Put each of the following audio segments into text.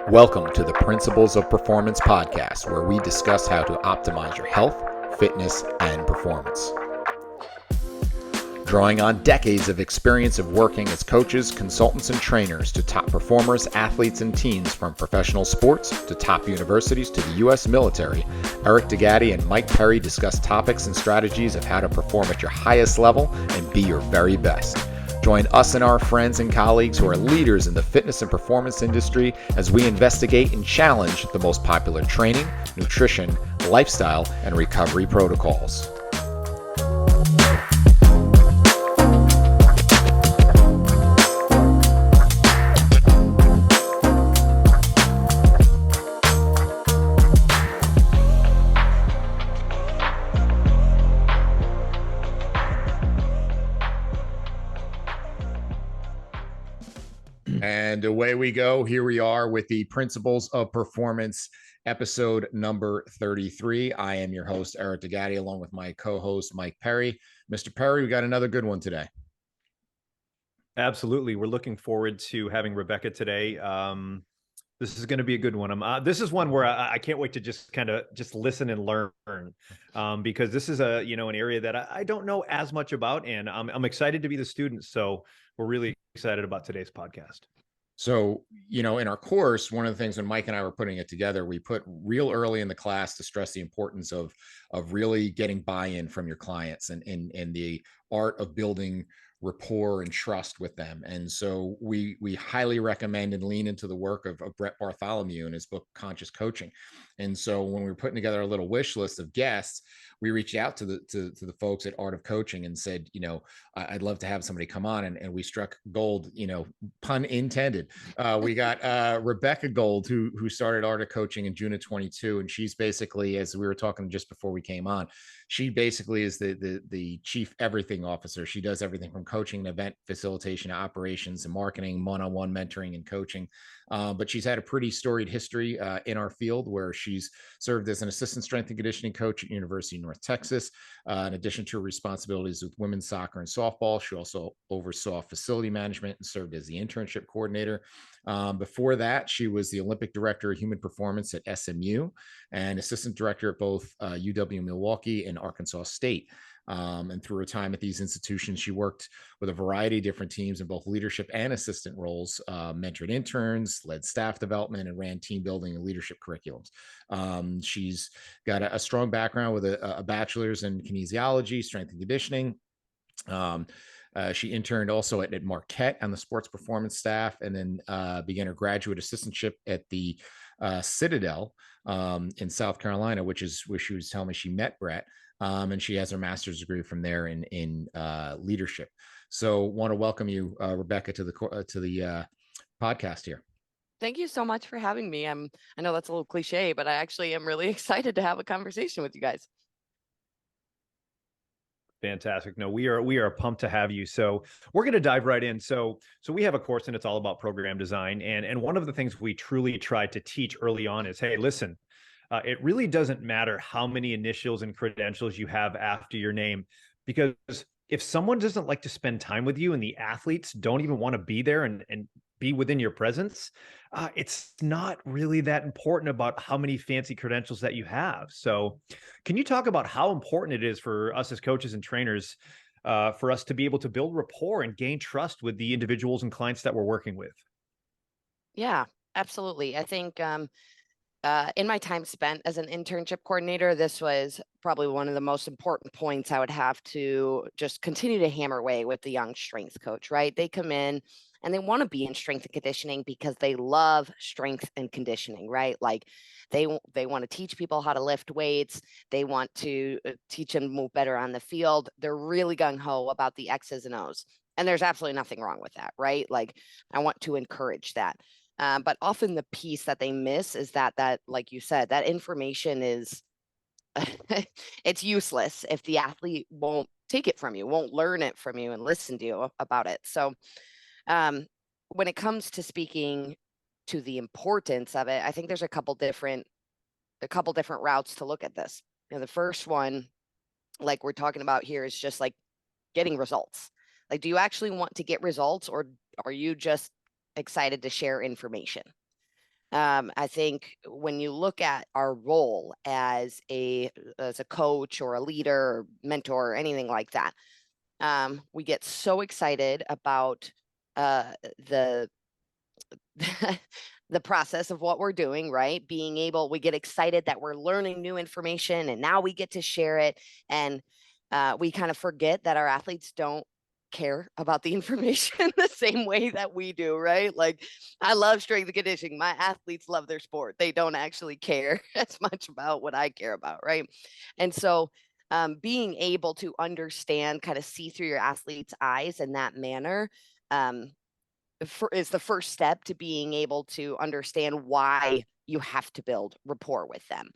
Welcome to the Principles of Performance podcast, where we discuss how to optimize your health, fitness, and performance. Drawing on decades of experience of working as coaches, consultants, and trainers to top performers, athletes, and teens from professional sports to top universities to the U.S. military, Eric DeGatti and Mike Perry discuss topics and strategies of how to perform at your highest level and be your very best. Join us and our friends and colleagues who are leaders in the fitness and performance industry as we investigate and challenge the most popular training, nutrition, lifestyle, and recovery protocols. And away we go. Here we are with the Principles of Performance, episode number 33. I am your host, Eric DeGatti, along with my co-host, Mike Perry. Mr. Perry, we got another good one today. Absolutely. We're looking forward to having Rebekah today. This is going to be a good one. This is one where I can't wait to just listen and learn, because this is an area that I don't know as much about, and I'm excited to be the student. So we're really excited about today's podcast. So, in our course, one of the things when Mike and I were putting it together, we put real early in the class to stress the importance of really getting buy-in from your clients and the art of building rapport and trust with them. And so we highly recommend and lean into the work of Brett Bartholomew in his book, Conscious Coaching. And so when we were putting together a little wish list of guests, we reached out to the folks at Art of Coaching and said, I'd love to have somebody come on, and we struck gold, pun intended. We got Rebekah Gold, who started Art of Coaching in June of 22. And she's basically, as we were talking just before we came on, she basically is the chief everything officer. She does everything from coaching, event facilitation, operations, and marketing, one-on-one mentoring and coaching. But she's had a pretty storied history in our field, where she's served as an assistant strength and conditioning coach at University of North Texas. In addition to her responsibilities with women's soccer and softball, she also oversaw facility management and served as the Internship Coordinator. Before that, she was the Olympic Director of Human Performance at SMU and Assistant Director at both UW-Milwaukee and Arkansas State. And through her time at these institutions, she worked with a variety of different teams in both leadership and assistant roles, mentored interns, led staff development, and ran team building and leadership curriculums. She's got a strong background with a bachelor's in kinesiology, strength and conditioning. She interned also at Marquette on the sports performance staff, and then began her graduate assistantship at the Citadel in South Carolina, which is where she was telling me she met Brett. And she has her master's degree from there in leadership. So want to welcome you, Rebekah, to the podcast here. Thank you so much for having me. I know that's a little cliche, but I actually am really excited to have a conversation with you guys. Fantastic. No, we are pumped to have you. So we're going to dive right in. So we have a course, and it's all about program design. And one of the things we truly tried to teach early on is, hey, listen, it really doesn't matter how many initials and credentials you have after your name, because if someone doesn't like to spend time with you and the athletes don't even want to be there and be within your presence, it's not really that important about how many fancy credentials that you have. So can you talk about how important it is for us as coaches and trainers for us to be able to build rapport and gain trust with the individuals and clients that we're working with? Yeah, absolutely. I think in my time spent as an internship coordinator, this was probably one of the most important points I would have to just continue to hammer away with the young strength coach, right? They come in and they want to be in strength and conditioning because they love strength and conditioning, right? Like they want to teach people how to lift weights. They want to teach them to move better on the field. They're really gung-ho about the X's and O's. And there's absolutely nothing wrong with that, right? Like I want to encourage that. But often the piece that they miss is that like you said, that information is it's useless if the athlete won't take it from you, won't learn it from you and listen to you about it. So when it comes to speaking to the importance of it, I think there's a couple different routes to look at this. The first one, like we're talking about here, is just like getting results. Like, do you actually want to get results, or are you just excited to share information? I think when you look at our role as a coach or a leader or mentor or anything like that, we get so excited about the the process of what we're doing, right? We get excited that we're learning new information and now we get to share it. And we kind of forget that our athletes don't care about the information the same way that we do, right? Like, I love strength and conditioning. My athletes love their sport. They don't actually care as much about what I care about, right? And so being able to understand, kind of see through your athlete's eyes in that manner, um, is the first step to being able to understand why you have to build rapport with them.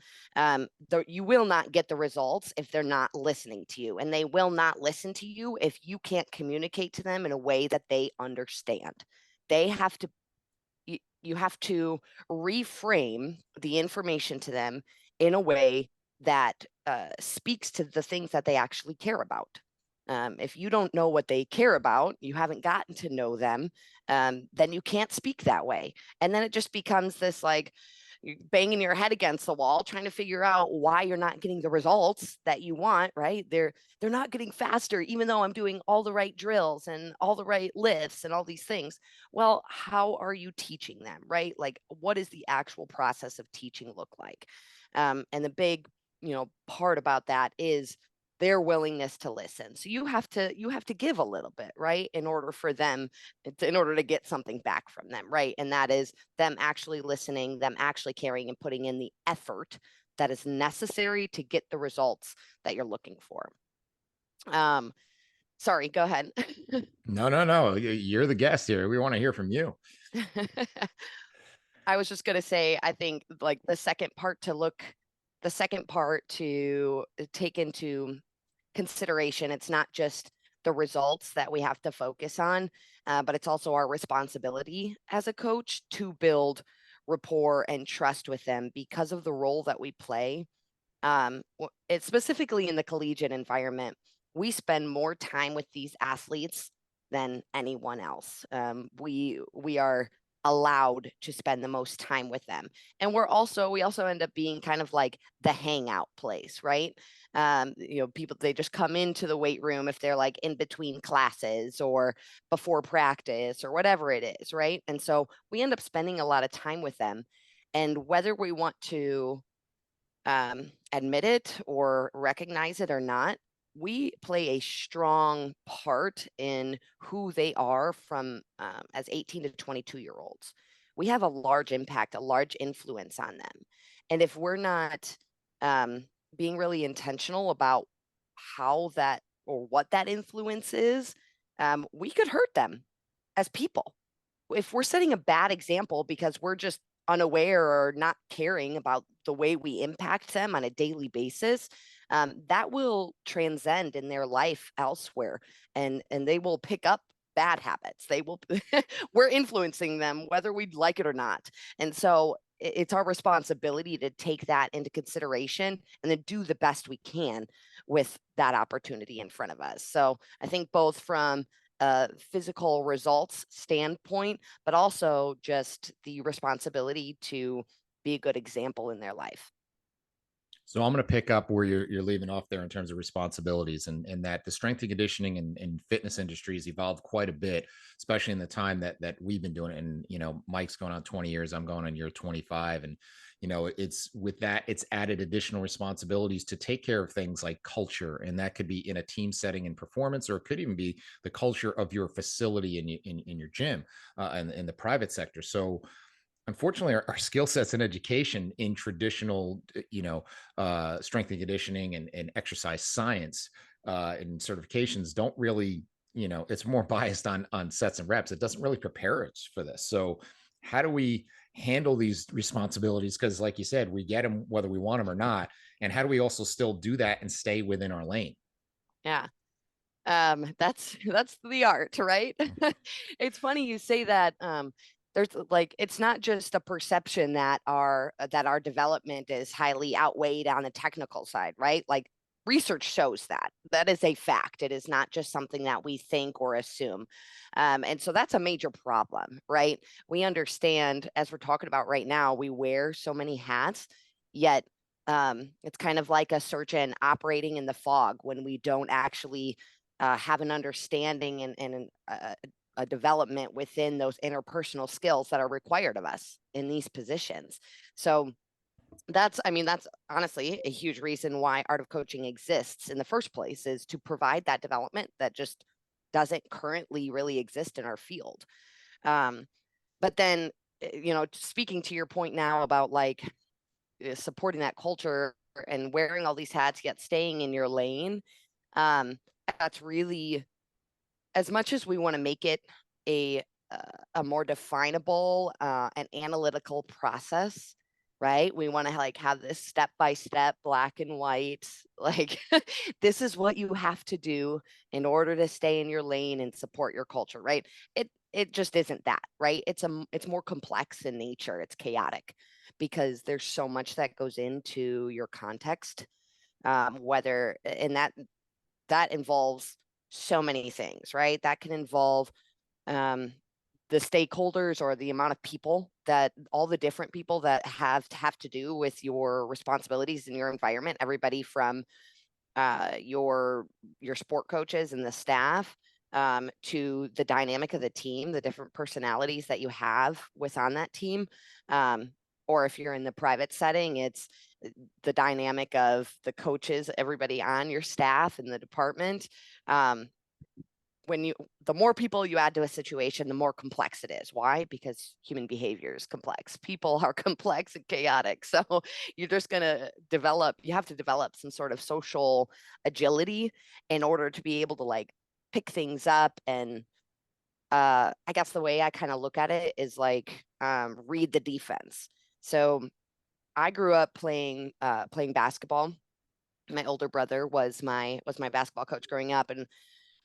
You will not get the results if they're not listening to you, and they will not listen to you if you can't communicate to them in a way that they understand. They have to, you have to reframe the information to them in a way that speaks to the things that they actually care about. If you don't know what they care about, you haven't gotten to know them, then you can't speak that way. And then it just becomes this like banging your head against the wall, trying to figure out why you're not getting the results that you want, right? They're not getting faster, even though I'm doing all the right drills and all the right lifts and all these things. Well, how are you teaching them, right? Like, what is the actual process of teaching look like? And the big, part about that is their willingness to listen. So you have to give a little bit, right? In order to get something back from them, right? And that is them actually listening, them actually caring and putting in the effort that is necessary to get the results that you're looking for. Sorry, go ahead. No. You're the guest here. We want to hear from you. I was just going to say, I think like the second part to take into consideration, it's not just the results that we have to focus on, but it's also our responsibility as a coach to build rapport and trust with them because of the role that we play. It's specifically in the collegiate environment. We spend more time with these athletes than anyone else. We are allowed to spend the most time with them, and we also end up being kind of like the hangout place, right? People, they just come into the weight room if they're like in between classes or before practice or whatever it is, right? And so we end up spending a lot of time with them, and whether we want to admit it or recognize it or not, we play a strong part in who they are from as 18 to 22-year-olds. We have a large impact, a large influence on them. And if we're not being really intentional about how that or what that influence is, we could hurt them as people. If we're setting a bad example because we're just unaware or not caring about the way we impact them on a daily basis, that will transcend in their life elsewhere, and they will pick up bad habits. We're influencing them whether we'd like it or not. And so it's our responsibility to take that into consideration and then do the best we can with that opportunity in front of us. So I think both from physical results standpoint, but also just the responsibility to be a good example in their life. So I'm going to pick up where you're leaving off there in terms of responsibilities, and that the strength and conditioning and fitness industry has evolved quite a bit, especially in the time that we've been doing it. And Mike's going on 20 years, I'm going on year 25, and it's with that it's added additional responsibilities to take care of things like culture, and that could be in a team setting and performance, or it could even be the culture of your facility in your gym and in the private sector. So unfortunately, our skill sets in education in traditional, strength and conditioning and exercise science and certifications don't really, it's more biased on sets and reps. It doesn't really prepare us for this. So how do we handle these responsibilities? Because like you said, we get them whether we want them or not. And how do we also still do that and stay within our lane? Yeah. That's the art, right? It's funny you say that. There's like, it's not just a perception that our development is highly outweighed on the technical side, right? Like, research shows that is a fact. It is not just something that we think or assume. And so that's a major problem, right? We understand, as we're talking about right now, we wear so many hats, yet it's kind of like a surgeon operating in the fog when we don't actually have an understanding and a development within those interpersonal skills that are required of us in these positions. So that's honestly a huge reason why Art of Coaching exists in the first place, is to provide that development that just doesn't currently really exist in our field. But then, speaking to your point now about like supporting that culture and wearing all these hats, yet staying in your lane, that's really, as much as we want to make it a more definable and analytical process, right? We want to like have this step by step, black and white, like this is what you have to do in order to stay in your lane and support your culture, right? It just isn't that, right? It's more complex in nature. It's chaotic because there's so much that goes into your context, whether and that involves so many things, right? That can involve the stakeholders or the amount of people, that all the different people that have to do with your responsibilities in your environment, everybody from your sport coaches and the staff, to the dynamic of the team, the different personalities that you have on that team. Or if you're in the private setting, it's the dynamic of the coaches, everybody on your staff in the department. The more people you add to a situation, the more complex it is. Why? Because human behavior is complex. People are complex and chaotic. So you're just going to you have to develop some sort of social agility in order to be able to like pick things up. And I guess the way I kind of look at it is like read the defense. So I grew up playing basketball. My older brother was my basketball coach growing up, and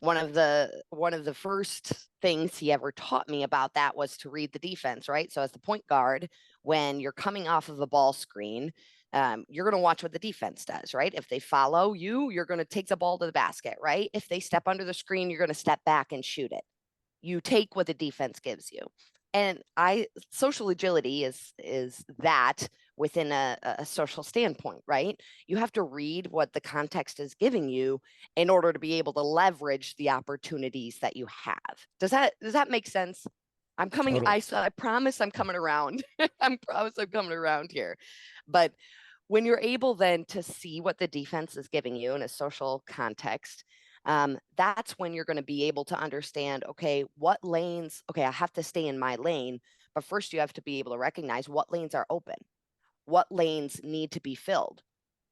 one of the first things he ever taught me about that was to read the defense, right? So as the point guard, when you're coming off of a ball screen, you're going to watch what the defense does, right? If they follow you, you're going to take the ball to the basket, right? If they step under the screen, you're going to step back and shoot it. You take what the defense gives you. And social agility is that within a social standpoint, right? You have to read what the context is giving you in order to be able to leverage the opportunities that you have. Does that make sense? I'm coming. Totally. I promise I'm coming around. I promise I'm coming around here. But when you're able then to see what the defense is giving you in a social context, that's when you're going to be able to understand, okay, what lanes, okay, I have to stay in my lane, but first you have to be able to recognize what lanes are open, what lanes need to be filled,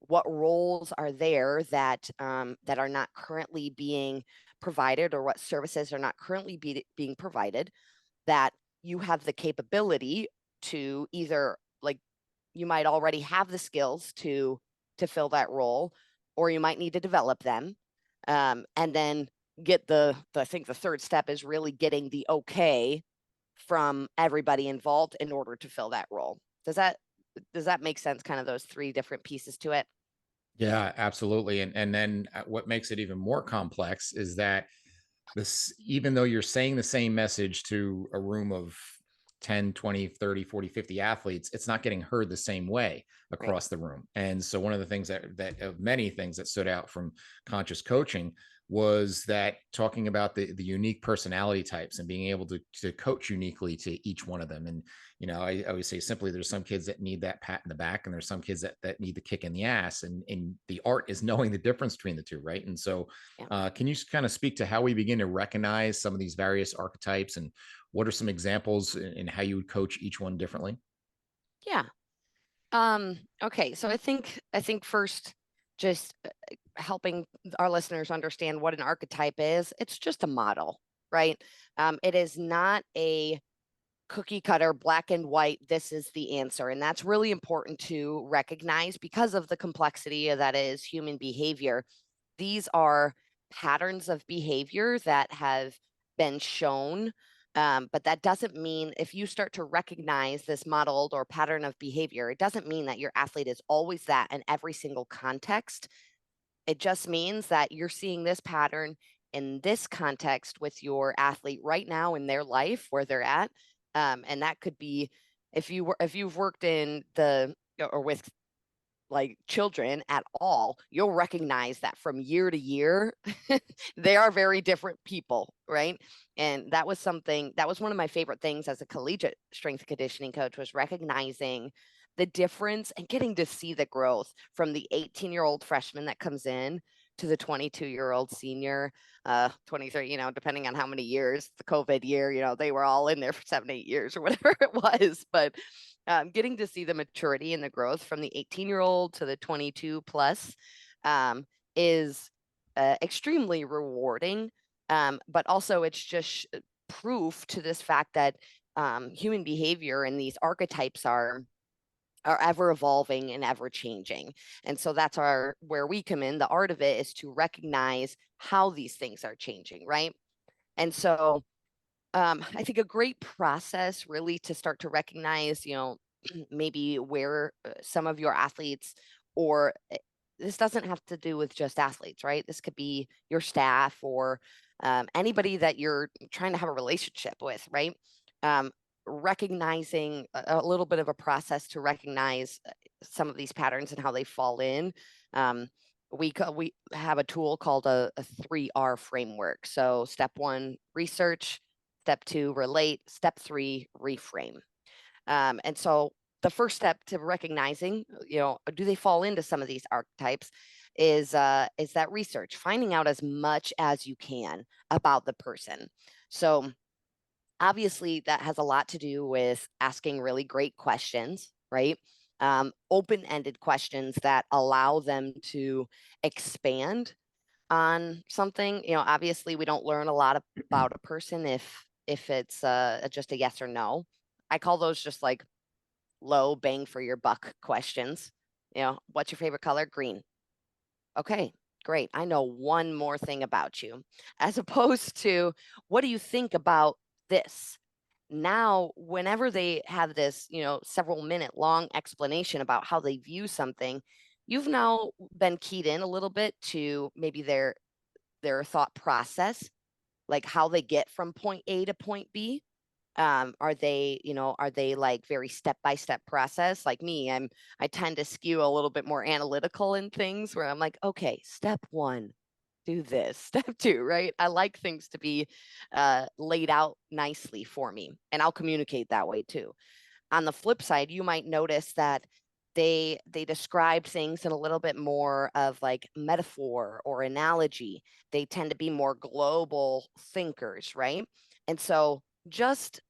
what roles are there that that are not currently being provided, or what services are not currently being provided, that you have the capability to either, like, you might already have the skills to fill that role, or you might need to develop them. And then get I think the third step is really getting the okay from everybody involved in order to fill that role. Does that make sense? Kind of those three different pieces to it. Yeah, absolutely. And then what makes it even more complex is that this, even though you're saying the same message to a room of 10, 20, 30, 40, 50 athletes, it's not getting heard the same way Right. across the room. And so one of the things that of many things that stood out from conscious coaching was that talking about the unique personality types and being able to coach uniquely to each one of them. And I always say simply, there's some kids that need that pat in the back, and there's some kids that need the kick in the ass. And the art is knowing the difference between the two, right? And so Yeah. can you kind of speak to how we begin to recognize some of these various archetypes, and what are some examples in how you would coach each one differently? Yeah. Okay. So I think first, just helping our listeners understand what an archetype is. It's just a model, right? It is not a cookie cutter, black and white, this is the answer. And that's really important to recognize because of the complexity that is human behavior. These are patterns of behavior that have been shown. But that doesn't mean, if you start to recognize this modeled or pattern of behavior, it doesn't mean that your athlete is always that in every single context. It just means that you're seeing this pattern in this context with your athlete right now in their life where they're at. And that could be if you've worked in the or with like children at all, you'll recognize that from year to year, they are very different people, right? And that was one of my favorite things as a collegiate strength conditioning coach, was recognizing the difference and getting to see the growth from the 18-year-old freshman that comes in to the 22-year-old senior, 23, depending on how many years, the COVID year, they were all in there for 7-8 years or whatever it was. But getting to see the maturity and the growth from the 18-year-old to the 22 plus is extremely rewarding. But also it's just proof to this fact that human behavior and these archetypes are ever evolving and ever changing. And so that's where we come in. The art of it is to recognize how these things are changing, right? And so I think a great process really to start to recognize, maybe where some of your athletes, or this doesn't have to do with just athletes, right? This could be your staff or anybody that you're trying to have a relationship with, right? Recognizing a little bit of a process to recognize some of these patterns and how they fall in. We have a tool called a 3R framework. So step 1, research. Step 2, relate. Step 3, reframe. And so the first step to recognizing, do they fall into some of these archetypes, is that research, finding out as much as you can about the person. So obviously that has a lot to do with asking really great questions, right? Open-ended questions that allow them to expand on something. Obviously we don't learn a lot about a person if it's just a yes or no. I call those just like low bang for your buck questions. What's your favorite color? Green. Okay, great. I know one more thing about you, as opposed to, what do you think about this? Now, whenever they have this, several minute long explanation about how they view something, you've now been keyed in a little bit to maybe their thought process, like how they get from point A to point B. Are they like very step-by-step process? Like me, I tend to skew a little bit more analytical in things, where I'm like, okay, step 1, do this. Step 2, right? I like things to be laid out nicely for me, and I'll communicate that way too. On the flip side, you might notice that they describe things in a little bit more of like metaphor or analogy. They tend to be more global thinkers, right? And so just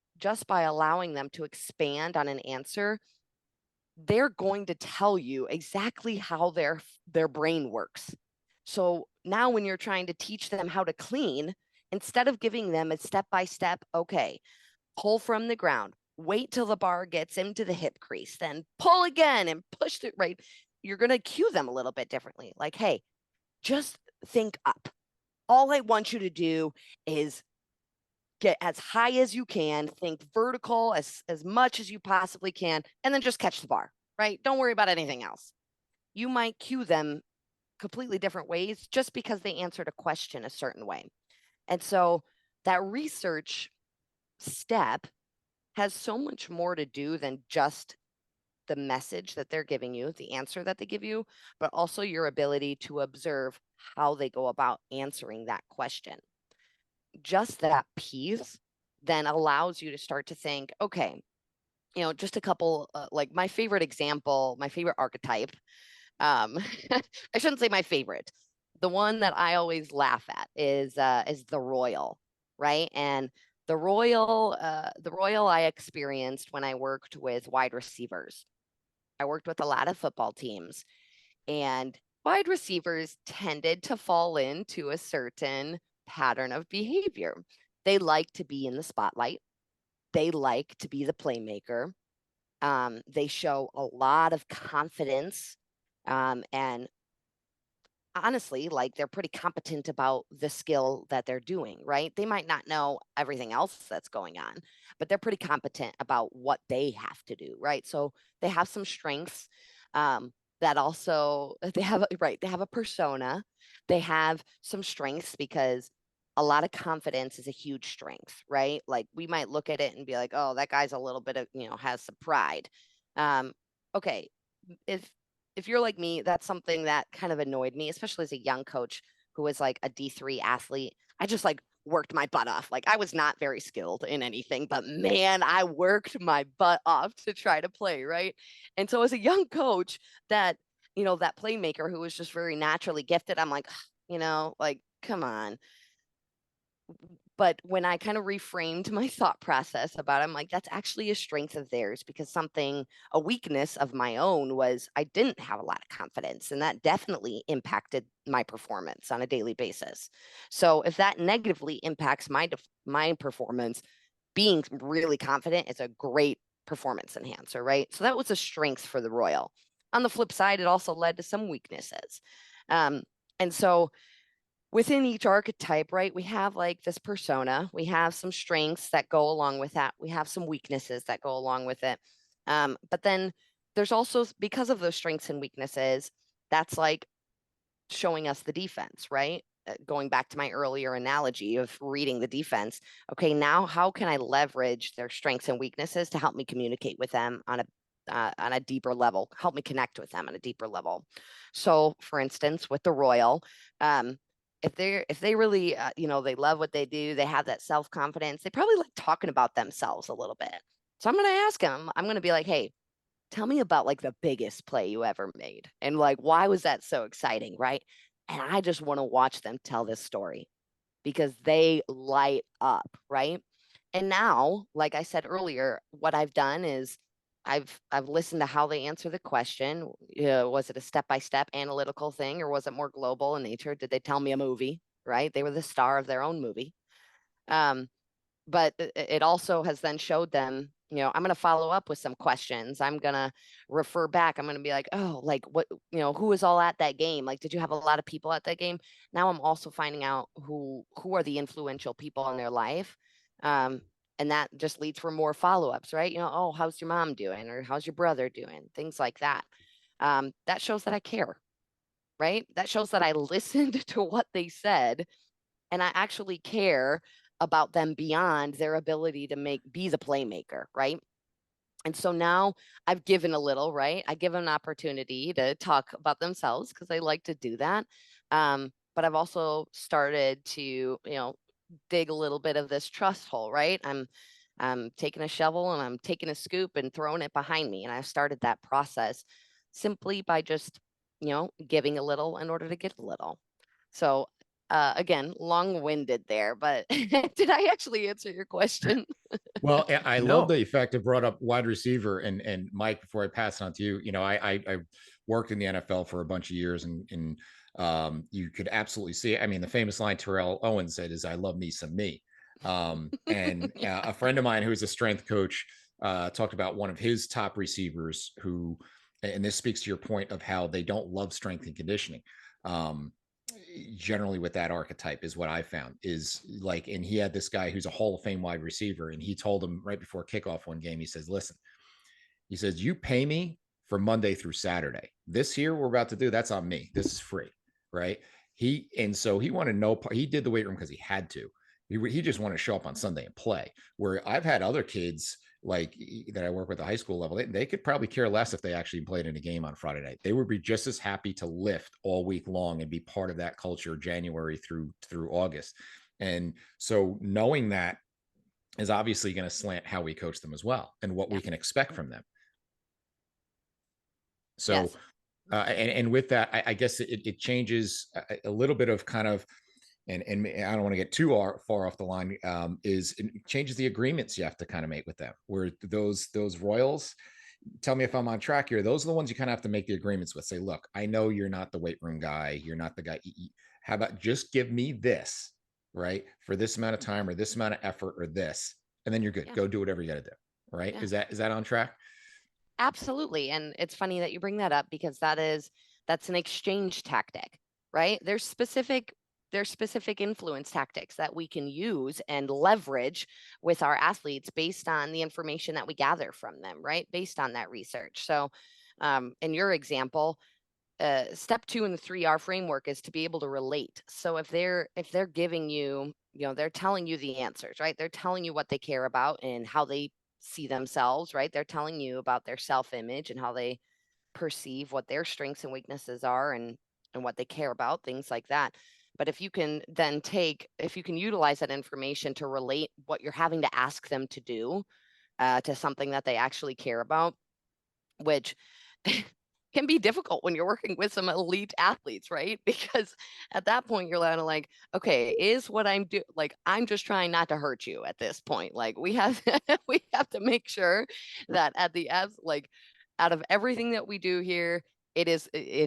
by allowing them to expand on an answer, they're going to tell you exactly how their brain works. So now when you're trying to teach them how to clean, instead of giving them a step-by-step, okay, pull from the ground, wait till the bar gets into the hip crease, then pull again and push it, right? You're going to cue them a little bit differently. Like, hey, just think up. All I want you to do is get as high as you can, think vertical as much as you possibly can, and then just catch the bar, right? Don't worry about anything else. You might cue them completely different ways just because they answered a question a certain way. And so that research step has so much more to do than just the message that they're giving you, the answer that they give you, but also your ability to observe how they go about answering that question. Just that piece then allows you to start to think, okay, just a couple, like my favorite example, my favorite archetype. I shouldn't say my favorite. The one that I always laugh at is the royal, right? And the royal I experienced when I worked with wide receivers. I worked with a lot of football teams, and wide receivers tended to fall into a certain pattern of behavior. They like to be in the spotlight. They like to be the playmaker. They show a lot of confidence, and honestly, like they're pretty competent about the skill that they're doing, right? They might not know everything else that's going on, but they're pretty competent about what they have to do, right? So they have some strengths. that also they have right, they have a persona, they have some strengths because a lot of confidence is a huge strength, right? Like we might look at it and be like, oh, that guy's a little bit of, has some pride. Um, okay, if you're like me, that's something that kind of annoyed me, especially as a young coach who was like a D3 athlete. I just like worked my butt off. Like I was not very skilled in anything, but man, I worked my butt off to try to play, right? And so as a young coach, that, that playmaker who was just very naturally gifted, I'm like, like, come on. But when I kind of reframed my thought process about it, I'm like, that's actually a strength of theirs because a weakness of my own was I didn't have a lot of confidence. And that definitely impacted my performance on a daily basis. So if that negatively impacts my performance, being really confident is a great performance enhancer, right? So that was a strength for the Royal. On the flip side, it also led to some weaknesses. And so within each archetype, right, we have like this persona, we have some strengths that go along with that, we have some weaknesses that go along with it. But then there's also, because of those strengths and weaknesses, that's like showing us the defense, right? Going back to my earlier analogy of reading the defense. Okay, now how can I leverage their strengths and weaknesses to help me communicate with them on a deeper level, help me connect with them on a deeper level? So, for instance, with the Royal, if they really they love what they do, they have that self-confidence, they probably like talking about themselves a little bit. So I'm going to ask them, I'm going to be like, hey, tell me about like the biggest play you ever made and like why was that so exciting, right? And I just want to watch them tell this story because they light up, right? And now, like I said earlier, what I've done is I've listened to how they answer the question. Was it a step-by-step analytical thing or was it more global in nature? Did they tell me a movie, right? They were the star of their own movie. Um, but it also has then showed them, I'm going to follow up with some questions. I'm going to refer back. I'm going to be like, oh, like what, who was all at that game? Like, did you have a lot of people at that game? Now I'm also finding out who are the influential people in their life. And that just leads for more follow-ups, right? Oh, how's your mom doing? Or how's your brother doing? Things like that. That shows that I care, right? That shows that I listened to what they said and I actually care about them beyond their ability to be the playmaker, right? And so now I've given a little, right? I give them an opportunity to talk about themselves because they like to do that. But I've also started to, dig a little bit of this trust hole, right? I'm taking a shovel and I'm taking a scoop and throwing it behind me. And I've started that process simply by just, giving a little in order to get a little. So again, long-winded there, but did I actually answer your question? Well, I love No. the fact it brought up wide receiver and Mike, before I pass it on to you, I worked in the NFL for a bunch of years and you could absolutely see it. I mean, the famous line Terrell Owens said is, I love me some me. And a friend of mine who's a strength coach talked about one of his top receivers who, and this speaks to your point of how they don't love strength and conditioning. Generally with that archetype is what I found is like, and he had this guy who's a Hall of Fame wide receiver, and he told him right before kickoff one game, he says, listen, he says, you pay me for Monday through Saturday. This here we're about to do, that's on me. This is free, right? And so he wanted no part. He did the weight room because he had to. He just wanted to show up on Sunday and play. Where I've had other kids like that I work with at the high school level, they could probably care less if they actually played in a game on Friday night. They would be just as happy to lift all week long and be part of that culture January through August. And so knowing that is obviously going to slant how we coach them as well and what we can expect from them. So, Yes. and with that, I guess it changes a little bit of kind of, and I don't want to get too far off the line, is it changes the agreements you have to kind of make with them, where those Royals, tell me if I'm on track here, those are the ones you kind of have to make the agreements with. Say, look, I know you're not the weight room guy. You're not the guy. How about just give me this, right? For this amount of time or this amount of effort or this, and then you're good. Yeah. Go do whatever you got to do. Right. Yeah. Is that on track? Absolutely. And it's funny that you bring that up because that's an exchange tactic, right? There's specific influence tactics that we can use and leverage with our athletes based on the information that we gather from them, right? Based on that research. So In your example, step 2 in the 3R framework is to be able to relate. So if they're giving you, they're telling you the answers, right? They're telling you what they care about and how they see themselves, right? They're telling you about their self-image and how they perceive what their strengths and weaknesses are, and what they care about, things like that. But if you can utilize that information to relate what you're having to ask them to do to something that they actually care about, which can be difficult when you're working with some elite athletes, right? Because at that point you're kind of like, okay, is what I'm doing, like, I'm just trying not to hurt you at this point. Like, we have we have to make sure that at the end, like, out of everything that we do here, it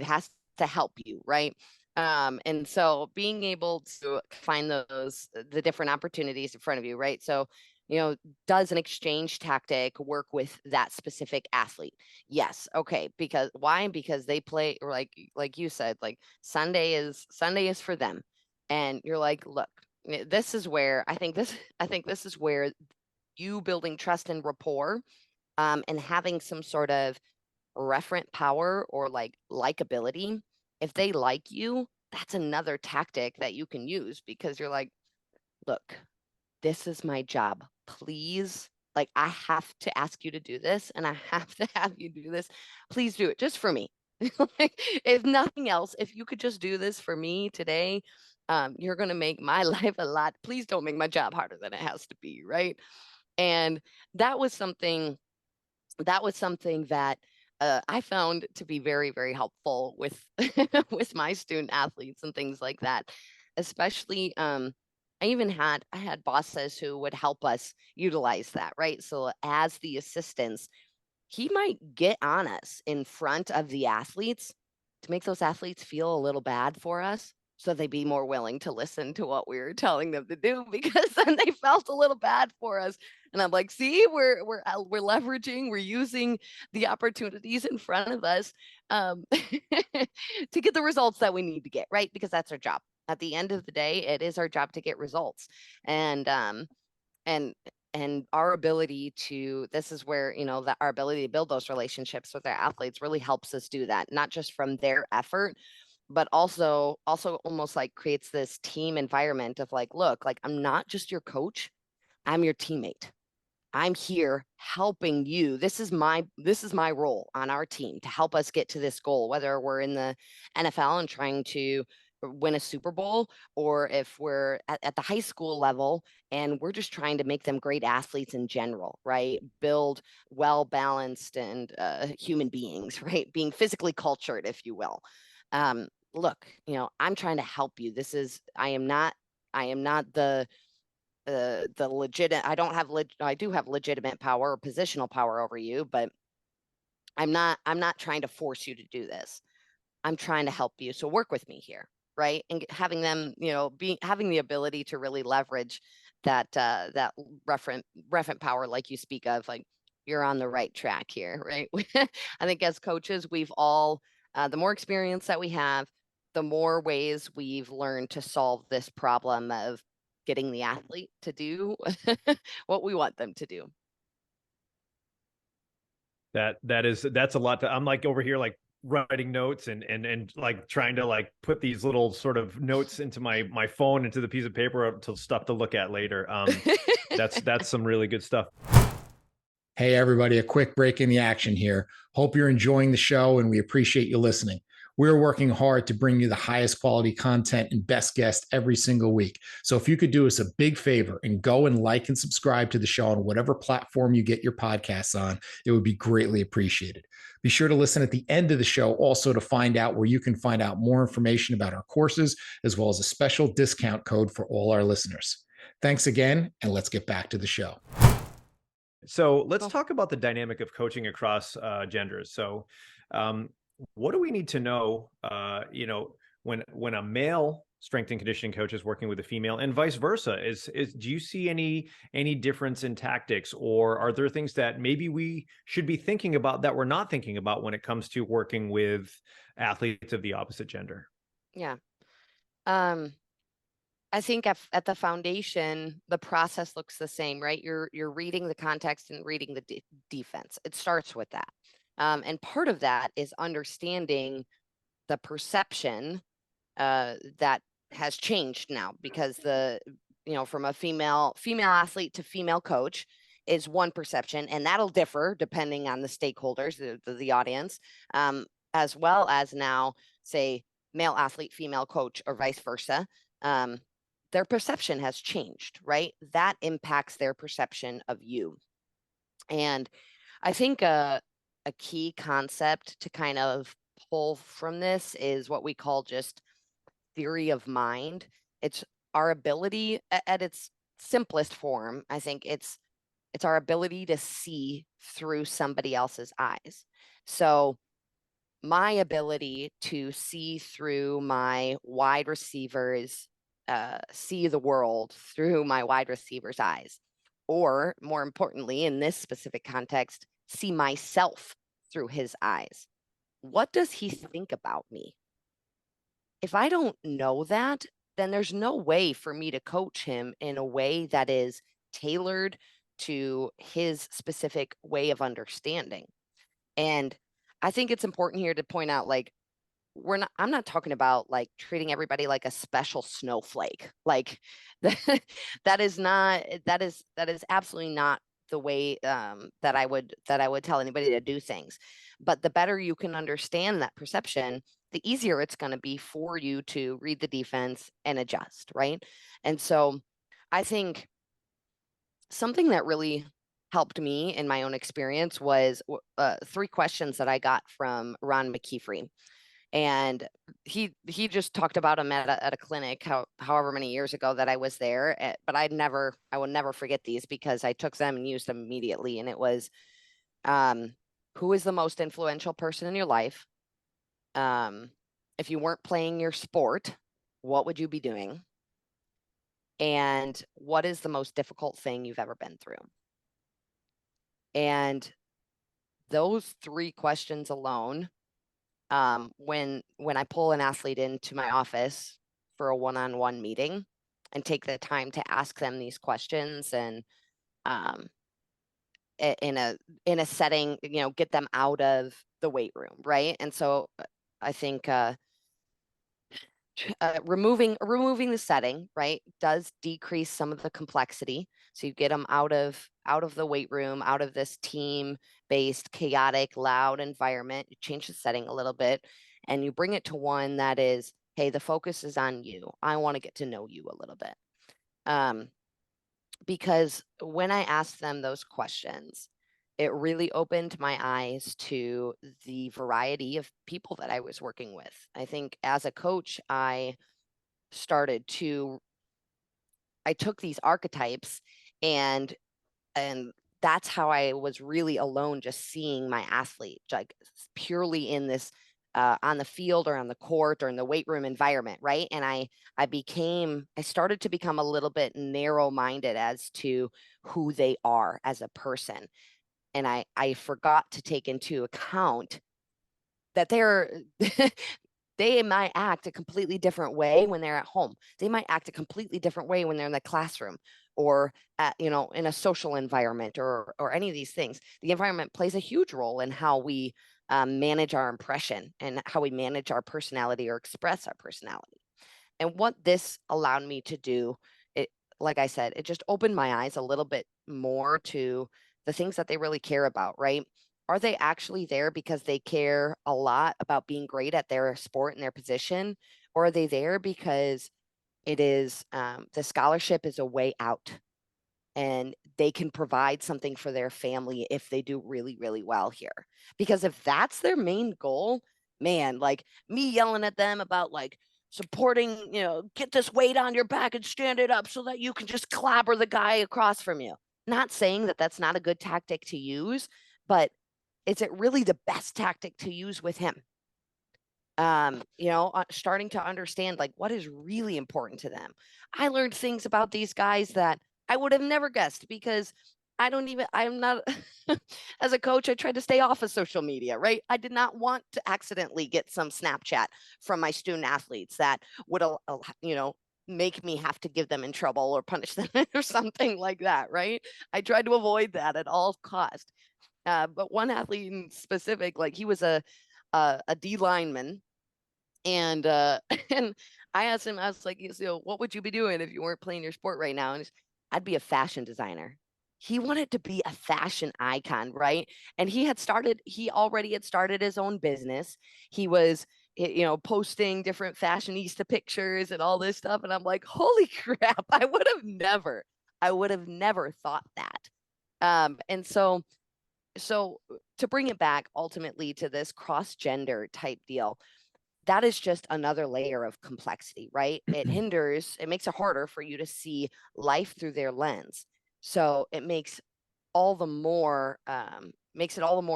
has to help you, right? And so being able to find the different opportunities in front of you, right? So, does an exchange tactic work with that specific athlete? Yes. Okay. Because why? Because they play, or like you said, like Sunday is for them. And you're like, look, this is where I think this is where you building trust and rapport, and having some sort of referent power or like likability. If they like you, that's another tactic that you can use, because you're like, look, this is my job. Please, like, I have to ask you to do this, and I have to have you do this. Please do it just for me. Like, if nothing else, if you could just do this for me today, you're going to make my life a lot. Please don't make my job harder than it has to be. Right. And that was something that I found to be very, very helpful with with my student athletes and things like that. Especially, I had bosses who would help us utilize that, right? So as the assistants, he might get on us in front of the athletes to make those athletes feel a little bad for us, so they'd be more willing to listen to what we were telling them to do, because then they felt a little bad for us. And I'm like, see, we're leveraging, we're using the opportunities in front of us, to get the results that we need to get, right? Because that's our job. At the end of the day, it is our job to get results. And and our ability to, this is where, that our ability to build those relationships with our athletes really helps us do that, not just from their effort, but also almost like creates this team environment of like, look, like, I'm not just your coach, I'm your teammate. I'm here helping you. This is my role on our team to help us get to this goal, whether we're in the NFL and trying to win a Super Bowl, or if we're at the high school level and we're just trying to make them great athletes in general, right? Build well-balanced and human beings, right? Being physically cultured, if you will. Look, I'm trying to help you. I am not the legit, I do have legitimate power or positional power over you, but I'm not trying to force you to do this. I'm trying to help you. So work with me here, right? And having them, having the ability to really leverage that referent power, like you speak of, like, you're on the right track here, right? I think as coaches, we've all, the more experience that we have, the more ways we've learned to solve this problem of getting the athlete to do what we want them to do. That's a lot. I'm like over here, like writing notes and like trying to like put these little sort of notes into my phone, into the piece of paper, to stuff to look at later. That's some really good stuff. Hey, everybody, a quick break in the action here. Hope you're enjoying the show, and we appreciate you listening. We're working hard to bring you the highest quality content and best guests every single week. So if you could do us a big favor and go and like and subscribe to the show on whatever platform you get your podcasts on, it would be greatly appreciated. Be sure to listen at the end of the show also to find out where you can find out more information about our courses, as well as a special discount code for all our listeners. Thanks again, and let's get back to the show. So let's talk about the dynamic of coaching across genders. So what do we need to know, when a male strength and conditioning coach is working with a female, and vice versa? Do you see any difference in tactics, or are there things that maybe we should be thinking about that we're not thinking about when it comes to working with athletes of the opposite gender? Yeah. I think at the foundation, the process looks the same, right? You're reading the context and reading the defense. It starts with that. And part of that is understanding the perception that has changed now, because from a female athlete to female coach is one perception, and that'll differ depending on the stakeholders, the audience, as well as now, say, male athlete, female coach, or vice versa. Their perception has changed, right? That impacts their perception of you. And I think a key concept to kind of pull from this is what we call just theory of mind. It's our ability at its simplest form. I think it's our ability to see through somebody else's eyes. So my ability to see through my wide receivers, see the world through my wide receiver's eyes, or more importantly, in this specific context, see myself through his eyes. What does he think about me? If I don't know that, then there's no way for me to coach him in a way that is tailored to his specific way of understanding. And I think it's important here to point out, like, I'm not talking about like treating everybody like a special snowflake. Like that is absolutely not the way that I would tell anybody to do things. But the better you can understand that perception, the easier it's going to be for you to read the defense and adjust, right? And so I think something that really helped me in my own experience was 3 questions that I got from Ron McKeefrey. And he just talked about him at a clinic, however many years ago that I was there. But I will never forget these, because I took them and used them immediately. And it was, who is the most influential person in your life? If you weren't playing your sport, what would you be doing? And what is the most difficult thing you've ever been through? And those 3 questions alone, when I pull an athlete into my office for a one-on-one meeting and take the time to ask them these questions, and in a setting, get them out of the weight room, right? And so I think removing the setting, right, does decrease some of the complexity. So you get them out of the weight room, out of this team-based, chaotic, loud environment. You change the setting a little bit, and you bring it to one that is, hey, the focus is on you. I want to get to know you a little bit. Because when I asked them those questions, it really opened my eyes to the variety of people that I was working with. I think as a coach, I took these archetypes, and that's how I was really alone, just seeing my athlete, like purely in this on the field or on the court or in the weight room environment, right? And I started to become a little bit narrow-minded as to who they are as a person. And I forgot to take into account that they might act a completely different way when they're at home. They might act a completely different way when they're in the classroom, or in a social environment, or any of these things. The environment plays a huge role in how we manage our impression and how we manage our personality or express our personality. And what this allowed me to do, like I said, it just opened my eyes a little bit more to the things that they really care about, right? Are they actually there because they care a lot about being great at their sport and their position? Or are they there because it is the scholarship is a way out, and they can provide something for their family if they do really, really well here? Because if that's their main goal, man, like me yelling at them about like supporting, get this weight on your back and stand it up so that you can just clobber the guy across from you. Not saying that that's not a good tactic to use, but is it really the best tactic to use with him? Starting to understand like what is really important to them. I learned things about these guys that I would have never guessed, because I'm not, as a coach, I tried to stay off of social media, right? I did not want to accidentally get some Snapchat from my student athletes that would, make me have to give them in trouble or punish them or something like that, right? I tried to avoid that at all cost. But one athlete in specific, like he was a D lineman, and and I asked him, I was like, what would you be doing if you weren't playing your sport right now? And I'd be a fashion designer. He wanted to be a fashion icon, right? And he already had started his own business. He was, posting different fashionista pictures and all this stuff. And I'm like, holy crap, I would have never thought that. And so to bring it back ultimately to this cross-gender type deal, that is just another layer of complexity, right? It makes it harder for you to see life through their lens. So it makes it all the more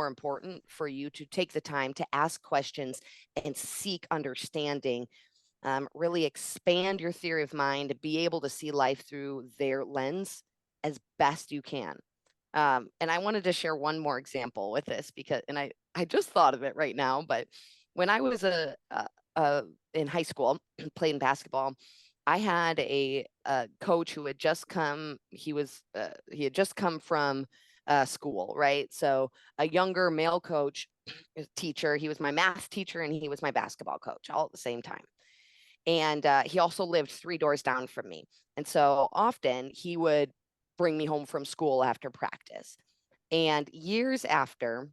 important for you to take the time to ask questions and seek understanding, really expand your theory of mind, be able to see life through their lens as best you can. And I wanted to share one more example with this I just thought of it right now, but when I was in high school playing basketball, I had a coach who had just come. He had just come from school, right? So a younger male coach, teacher. He was my math teacher and he was my basketball coach all at the same time. And he also lived 3 doors down from me. And so often he would bring me home from school after practice. And years after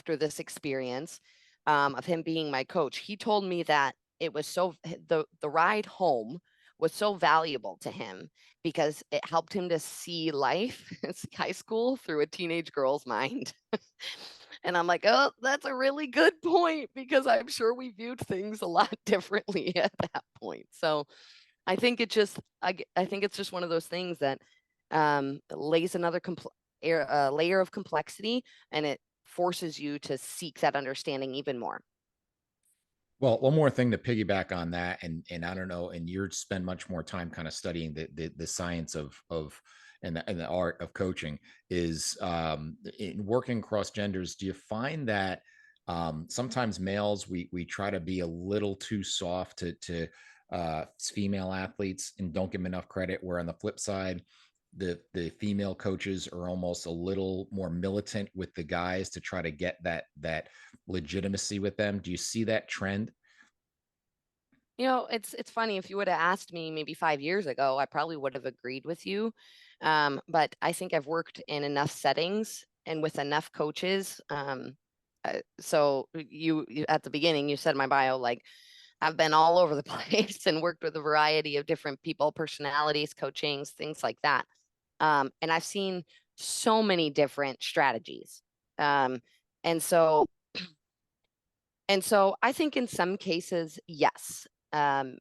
this experience, of him being my coach, he told me that it was the ride home was so valuable to him because it helped him to see life as high school through a teenage girl's mind. And I'm like, oh, that's a really good point because I'm sure we viewed things a lot differently at that point. So I think it's just one of those things that lays another layer of complexity, and it forces you to seek that understanding even more. Well, one more thing to piggyback on that, and I don't know, and you spend much more time kind of studying the science of and the art of coaching is in working across genders. Do you find that sometimes males we try to be a little too soft to female athletes and don't give them enough credit, where on the flip side, the female coaches are almost a little more militant with the guys to try to get that legitimacy with them? Do you see that trend? It's funny. If you would have asked me maybe 5 years ago, I probably would have agreed with you. But I think I've worked in enough settings and with enough coaches. So you at the beginning, you said in my bio, like I've been all over the place and worked with a variety of different people, personalities, coachings, things like that. And I've seen so many different strategies. Um, and so and so I think in some cases, yes. I've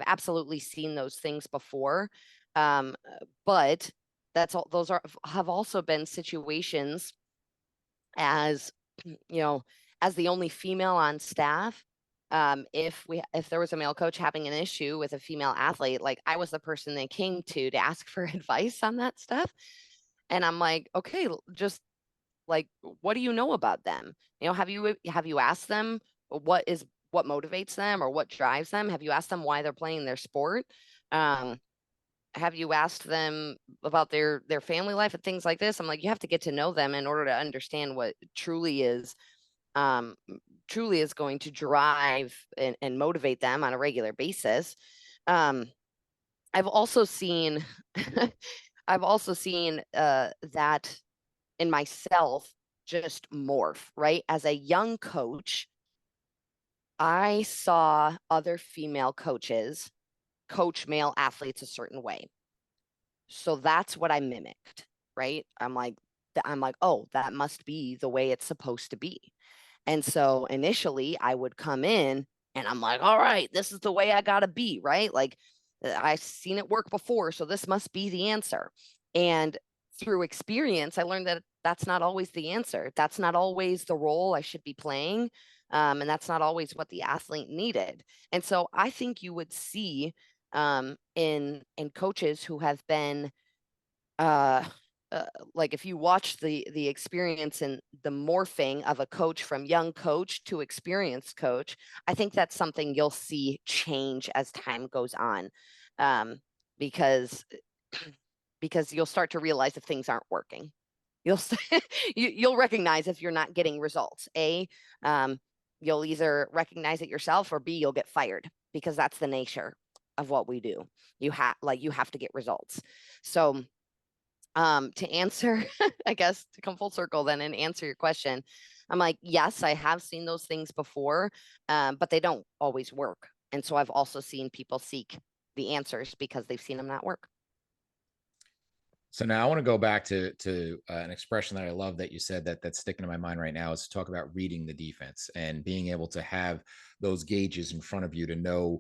absolutely seen those things before. But have also been situations as, you know, as the only female on staff. If there was a male coach having an issue with a female athlete, like I was the person they came to ask for advice on that stuff. And I'm like, okay, just like, what do you know about them? Have you asked them what motivates them or what drives them? Have you asked them why they're playing their sport? Um, have you asked them about their family life and things like this? I'm like, you have to get to know them in order to understand what um, truly is going to drive and motivate them on a regular basis. Um, I've also seen I've also seen that in myself just morph, right? As a young coach, I saw other female coaches coach male athletes a certain way. So that's what I mimicked, right? I'm like, oh, that must be the way it's supposed to be. And so initially I would come in and I'm like, all right, this is the way I gotta be, right? Like I've seen it work before, so this must be the answer. And through experience, I learned that that's not always the answer. That's not always the role I should be playing. And that's not always what the athlete needed. And so I think you would see in coaches who have been uh, like if you watch the experience and the morphing of a coach from young coach to experienced coach, I think that's something you'll see change as time goes on, um, because because you'll start to realize if things aren't working. you'll recognize if you're not getting results. You'll either recognize it yourself, or B, you'll get fired, because that's the nature of what we do. You have to get results. So to answer, I guess, to come full circle then and answer your question, I'm like, yes, I have seen those things before, but they don't always work. And so I've also seen people seek the answers because they've seen them not work. So now I want to go back to an expression that I love that you said that's sticking to my mind right now, is to talk about reading the defense and being able to have those gauges in front of you to know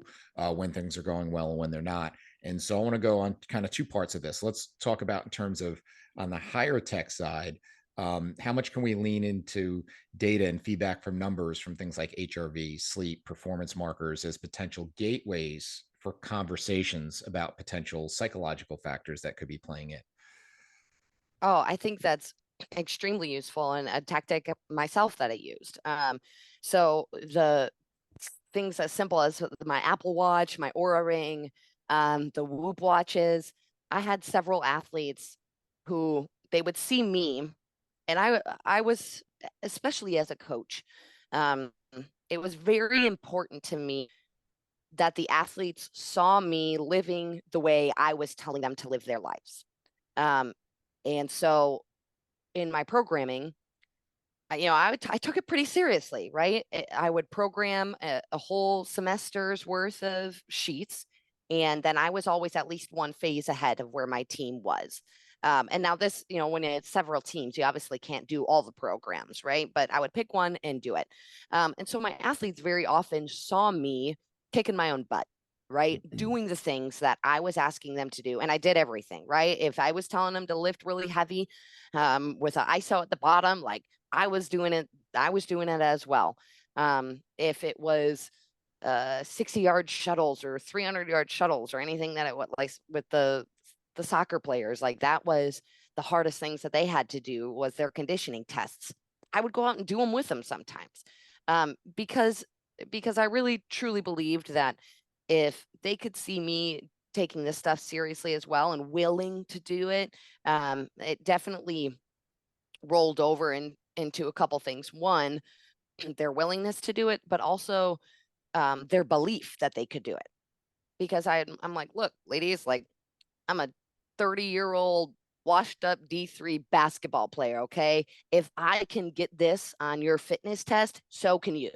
when things are going well and when they're not. And so I want to go on kind of two parts of this. Let's talk about in terms of on the higher tech side, how much can we lean into data and feedback from numbers from things like HRV, sleep, performance markers as potential gateways for conversations about potential psychological factors that could be playing in? Oh, I think that's extremely useful, and a tactic myself that I used. So the things as simple as my Apple Watch, my Aura Ring, the Whoop watches. I had several athletes who they would see me, and I was, especially as a coach, um, it was very important to me that the athletes saw me living the way I was telling them to live their lives. Um, and so in my programming, I took it pretty seriously, right? I would program a whole semester's worth of sheets, and then I was always at least one phase ahead of where my team was. And now this, when it's several teams, you obviously can't do all the programs, right? But I would pick one and do it. And so my athletes very often saw me kicking my own butt, right? Doing the things that I was asking them to do. And I did everything, right? If I was telling them to lift really heavy with an ISO at the bottom, like I was doing it as well. If it was 60-yard shuttles or 300-yard shuttles or anything that it was like with the soccer players, like that was the hardest things that they had to do was their conditioning tests. I would go out and do them with them sometimes, because I really truly believed that if they could see me taking this stuff seriously as well and willing to do it, it definitely rolled over into a couple things. One, their willingness to do it, but also their belief that they could do it. Because I'm like, look, ladies, like I'm a 30-year-old washed up D3 basketball player. Okay. If I can get this on your fitness test, so can you.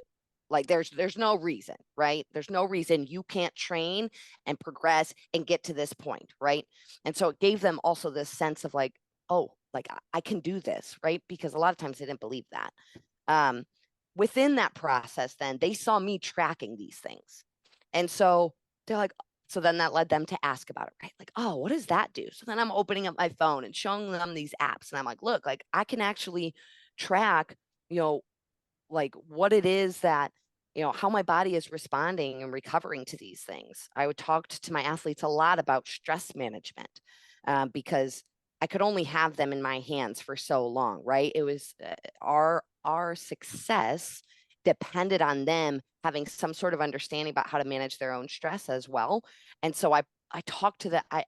Like there's no reason, right? There's no reason you can't train and progress and get to this point, right? And so it gave them also this sense of like, oh, like I can do this, right? Because a lot of times they didn't believe that. Um, Within that process, then they saw me tracking these things. And so they're like, so then that led them to ask about it, right? Like, oh, what does that do? So then I'm opening up my phone and showing them these apps. And I'm like, look, like I can actually track, like what it is that, how my body is responding and recovering to these things. I would talk to my athletes a lot about stress management, because I could only have them in my hands for so long, right? It was our success depended on them having some sort of understanding about how to manage their own stress as well. And so I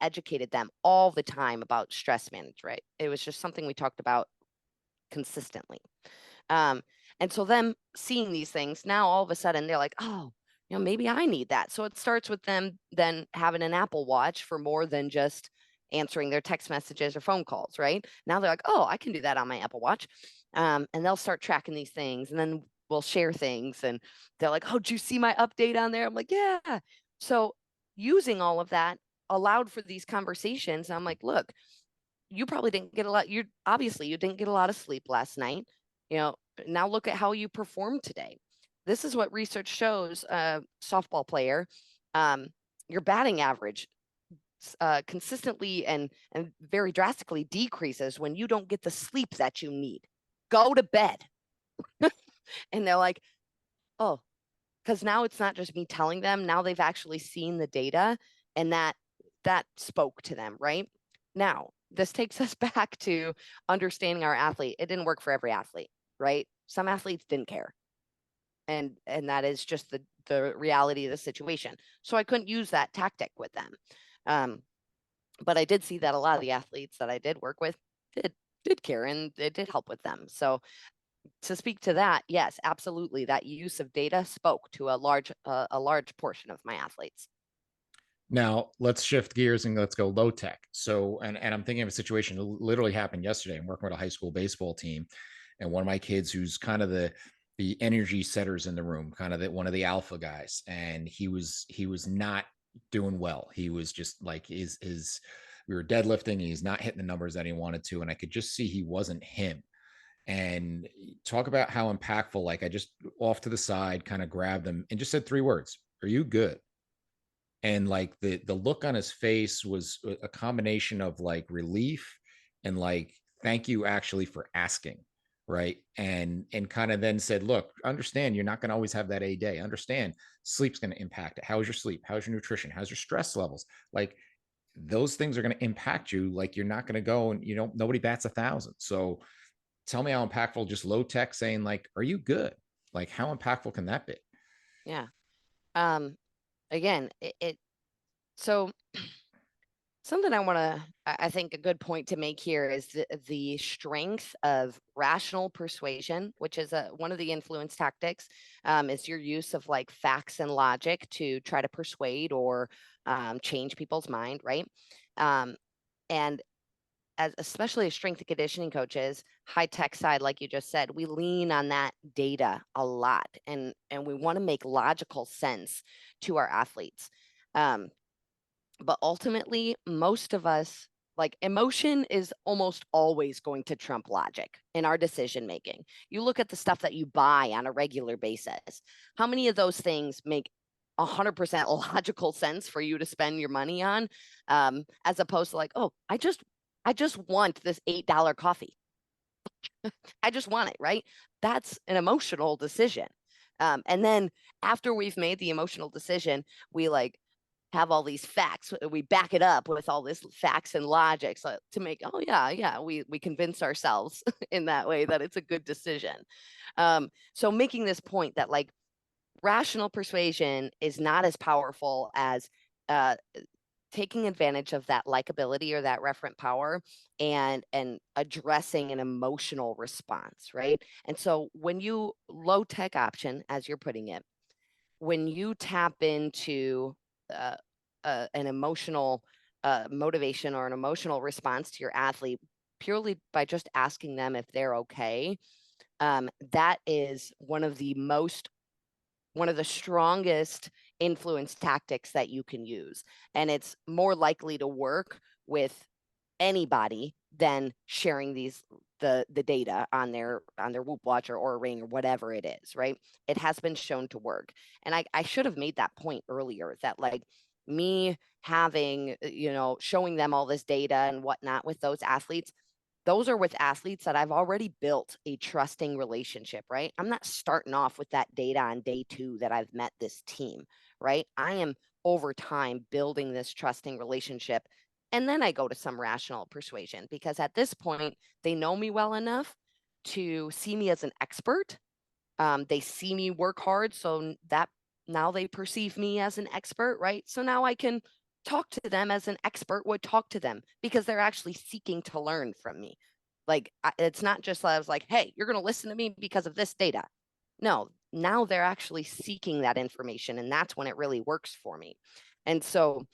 educated them all the time about stress management, right? It was just something we talked about consistently. And so them seeing these things, now all of a sudden they're like, oh, maybe I need that. So it starts with them then having an Apple Watch for more than just answering their text messages or phone calls, right? Now they're like, oh, I can do that on my Apple Watch. And they'll start tracking these things, and then we'll share things, and they're like, oh, did you see my update on there? I'm like, yeah. So using all of that allowed for these conversations. I'm like, look, you probably didn't get a lot. You didn't get a lot of sleep last night. Now look at how you performed today. This is what research shows. Softball player, your batting average consistently and very drastically decreases when you don't get the sleep that you need. Go to bed. And they're like, oh, because now it's not just me telling them. Now they've actually seen the data, and that spoke to them, right? Now, this takes us back to understanding our athlete. It didn't work for every athlete, right? Some athletes didn't care. And that is just the reality of the situation. So I couldn't use that tactic with them. But I did see that a lot of the athletes that I did work with did. did care and it did help with them. So to speak to that, yes, absolutely. That use of data spoke to a large portion of my athletes. Now let's shift gears and let's go low tech. So, and I'm thinking of a situation that literally happened yesterday. I'm working with a high school baseball team, and one of my kids, who's kind of the energy setters in the room, kind of one of the alpha guys, and he was not doing well. He was just like his we were deadlifting, and he's not hitting the numbers that he wanted to, and I could just see he wasn't him. And talk about how impactful. Like, I just off to the side, kind of grabbed him and just said 3 words: "Are you good?" And like the look on his face was a combination of like relief and like, thank you actually for asking, right? And kind of then said, look, understand you're not going to always have that A day. Understand sleep's going to impact it. How's your sleep? How's your nutrition? How's your stress levels? Like, those things are going to impact you. Like, you're not going to go and, nobody bats 1,000. So tell me how impactful just low tech saying like, are you good? Like, how impactful can that be? Yeah. Um, Again, so something I think a good point to make here is the strength of rational persuasion, which is one of the influence tactics, is your use of like facts and logic to try to persuade or change people's mind, right? Um, and especially as strength and conditioning coaches, high tech side, like you just said, we lean on that data a lot, and we want to make logical sense to our athletes. Um, but ultimately, most of us, like, emotion is almost always going to trump logic in our decision making. You look at the stuff that you buy on a regular basis. How many of those things make 100% logical sense for you to spend your money on, as opposed to like, oh, I just want this $8 coffee. I just want it, right? That's an emotional decision. And then after we've made the emotional decision, we like have all these facts. We back it up with all this facts and logic so to make, oh yeah, we convince ourselves in that way that it's a good decision. So making this point that like rational persuasion is not as powerful as uh, taking advantage of that likability or that referent power and addressing an emotional response, right? And so when you low tech option, as you're putting it, when you tap into uh, an emotional motivation or an emotional response to your athlete purely by just asking them if they're okay, that is one of the strongest influence tactics that you can use. And it's more likely to work with anybody than sharing the data on their Whoop Watch or Ring or whatever it is, right? It has been shown to work. And I should have made that point earlier that like me having, showing them all this data and whatnot with those athletes, those are with athletes that I've already built a trusting relationship, right? I'm not starting off with that data on day 2 that I've met this team, right? I am over time building this trusting relationship. And then I go to some rational persuasion because at this point, they know me well enough to see me as an expert. They see me work hard. So that now they perceive me as an expert, right? So now I can talk to them as an expert would talk to them because they're actually seeking to learn from me. Like, it's not just I was like, hey, you're going to listen to me because of this data. No, now they're actually seeking that information. And that's when it really works for me. And so,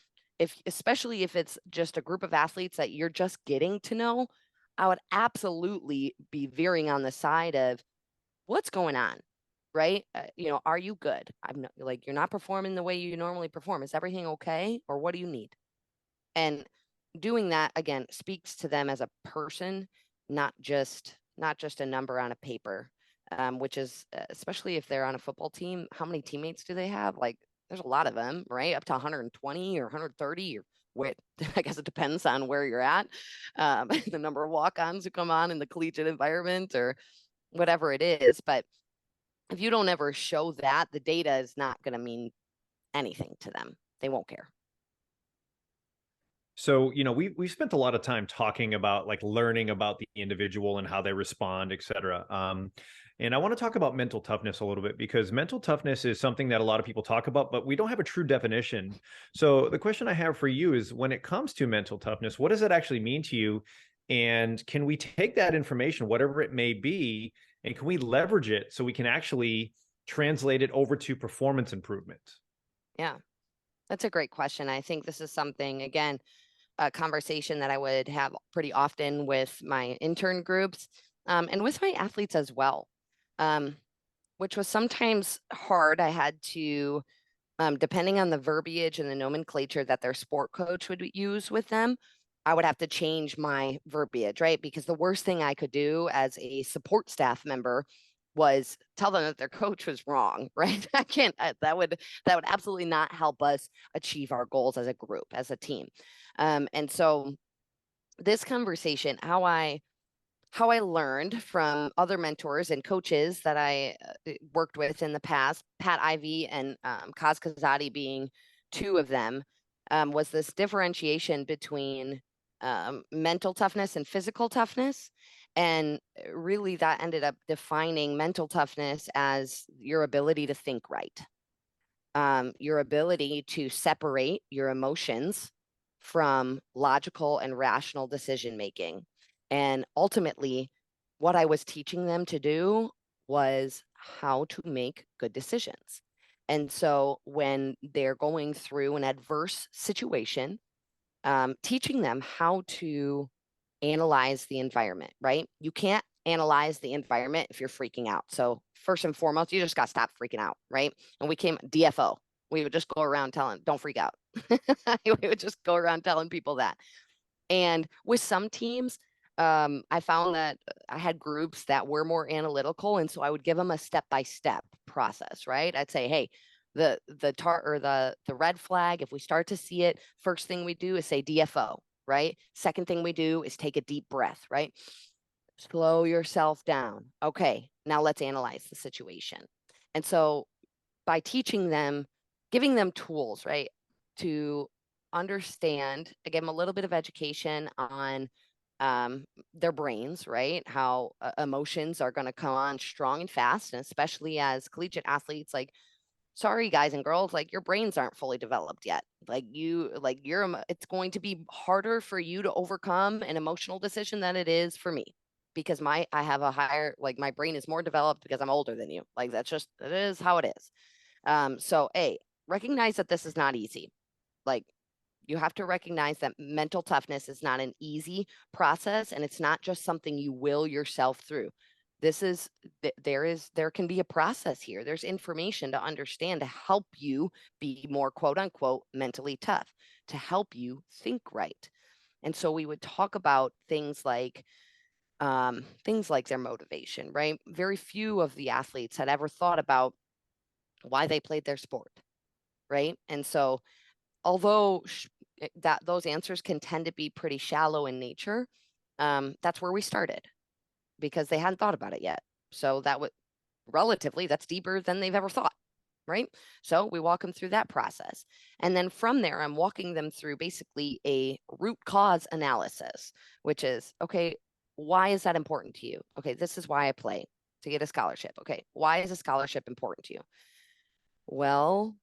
especially if it's just a group of athletes that you're just getting to know, I would absolutely be veering on the side of what's going on, right? Are you good? I'm not, like, you're not performing the way you normally perform. Is everything okay? Or what do you need? And doing that again speaks to them as a person, not just a number on a paper, which is especially if they're on a football team. How many teammates do they have? Like, there's a lot of them, right? Up to 120 or 130 or what? I guess it depends on where you're at. The number of walk-ons who come on in the collegiate environment or whatever it is. But if you don't ever show that, the data is not going to mean anything to them. They won't care. So, we spent a lot of time talking about like learning about the individual and how they respond, et cetera. And I want to talk about mental toughness a little bit because mental toughness is something that a lot of people talk about, but we don't have a true definition. So the question I have for you is when it comes to mental toughness, what does it actually mean to you? And can we take that information, whatever it may be, and can we leverage it so we can actually translate it over to performance improvement? Yeah, that's a great question. I think this is something, again, a conversation that I would have pretty often with my intern groups, and with my athletes as well, which was sometimes hard. I had to, depending on the verbiage and the nomenclature that their sport coach would use with them, I would have to change my verbiage, right? Because the worst thing I could do as a support staff member was tell them that their coach was wrong, right? I can't, that would absolutely not help us achieve our goals as a group, as a team. And so this conversation, how I learned from other mentors and coaches that I worked with in the past, Pat Ivy and Kaz Kazadi being two of them, was this differentiation between mental toughness and physical toughness. And really, that ended up defining mental toughness as your ability to think right, your ability to separate your emotions from logical and rational decision making. And ultimately, what I was teaching them to do was how to make good decisions. And so when they're going through an adverse situation, teaching them how to analyze the environment, right? You can't analyze the environment if you're freaking out. So first and foremost, you just got to stop freaking out, right? And we came DFO. We would just go around telling, don't freak out. We would just go around telling people that. And with some teams, I found that I had groups that were more analytical, and so I would give them a step-by-step process, right? I'd say, hey, the red flag, if we start to see it, first thing we do is say DFO, right? Second thing we do is take a deep breath, right? Slow yourself down. Okay, now let's analyze the situation. And so by teaching them, giving them tools, right, to understand, I give them a little bit of education on their brains, right? How emotions are going to come on strong and fast, and especially as collegiate athletes, like, sorry guys and girls, like your brains aren't fully developed yet. It's going to be harder for you to overcome an emotional decision than it is for me, because I have a higher, like my brain is more developed because I'm older than you. Like it is how it is. So recognize that this is not easy. Like you have to recognize that mental toughness is not an easy process, and it's not just something you will yourself through. There can be a process here. There's information to understand to help you be more quote unquote mentally tough, to help you think right. And so we would talk about things like their motivation, right? Very few of the athletes had ever thought about why they played their sport, right? And so although that those answers can tend to be pretty shallow in nature, that's where we started, because they hadn't thought about it yet. So that would relatively, that's deeper than they've ever thought, right? So we walk them through that process. And then from there, I'm walking them through basically a root cause analysis, which is, okay, why is that important to you? Okay, this is why I play, to get a scholarship. Okay, why is a scholarship important to you? Well,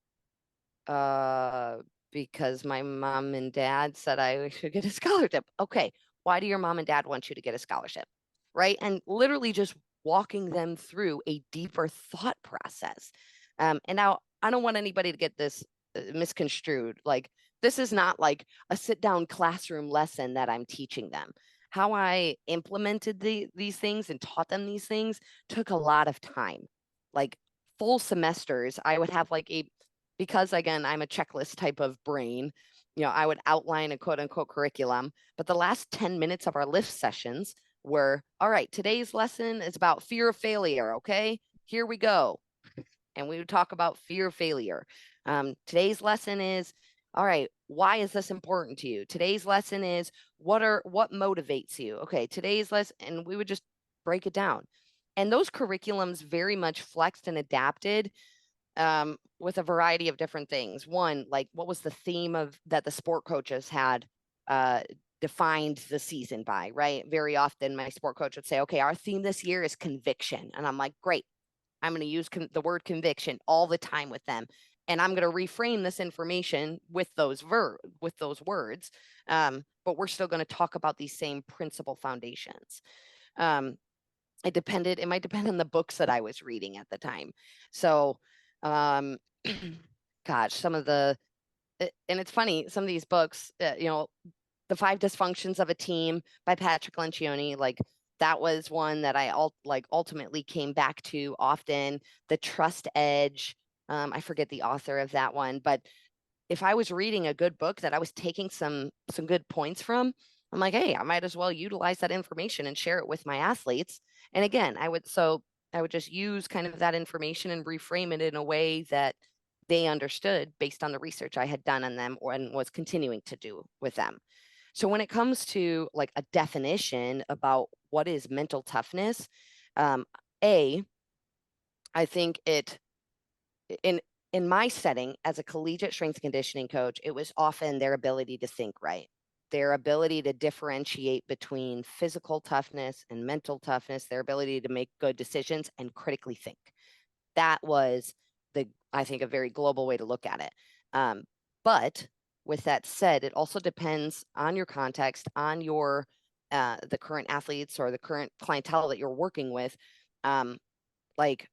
uh, because my mom and dad said I should get a scholarship. Okay, why do your mom and dad want you to get a scholarship? Right? And literally just walking them through a deeper thought process. And now I don't want anybody to get this misconstrued. Like, this is not like a sit down classroom lesson that I'm teaching them. How I implemented these things and taught them these things took a lot of time. Like, full semesters, I would have like because again, I'm a checklist type of brain, I would outline a quote unquote curriculum, but the last 10 minutes of our lift sessions were, all right, today's lesson is about fear of failure. Okay, here we go. And we would talk about fear of failure. Today's lesson is, all right, why is this important to you? Today's lesson is, what motivates you? Okay, today's lesson, and we would just break it down. And those curriculums very much flexed and adapted with a variety of different things. One, like, what was the theme of that the sport coaches had defined the season by, right? Very often my sport coach would say, okay, our theme this year is conviction. And I'm like, great. I'm going to use the word conviction all the time with them. And I'm going to reframe this information with those words. But but we're still going to talk about these same principal foundations. It might depend on the books that I was reading at the time. So, gosh, and it's funny, some of these books, The Five Dysfunctions of a Team by Patrick Lencioni, like that was one that I ultimately came back to often. The Trust Edge, I forget the author of that one, but if I was reading a good book that I was taking some good points from, I'm like, hey, I might as well utilize that information and share it with my athletes. And again, I would just use kind of that information and reframe it in a way that they understood based on the research I had done on them and was continuing to do with them. So when it comes to like a definition about what is mental toughness, I think in my setting as a collegiate strength conditioning coach, it was often their ability to think right, their ability to differentiate between physical toughness and mental toughness, their ability to make good decisions and critically think. That was I think, a very global way to look at it. But with that said, it also depends on your context, on your the current athletes or the current clientele that you're working with. Like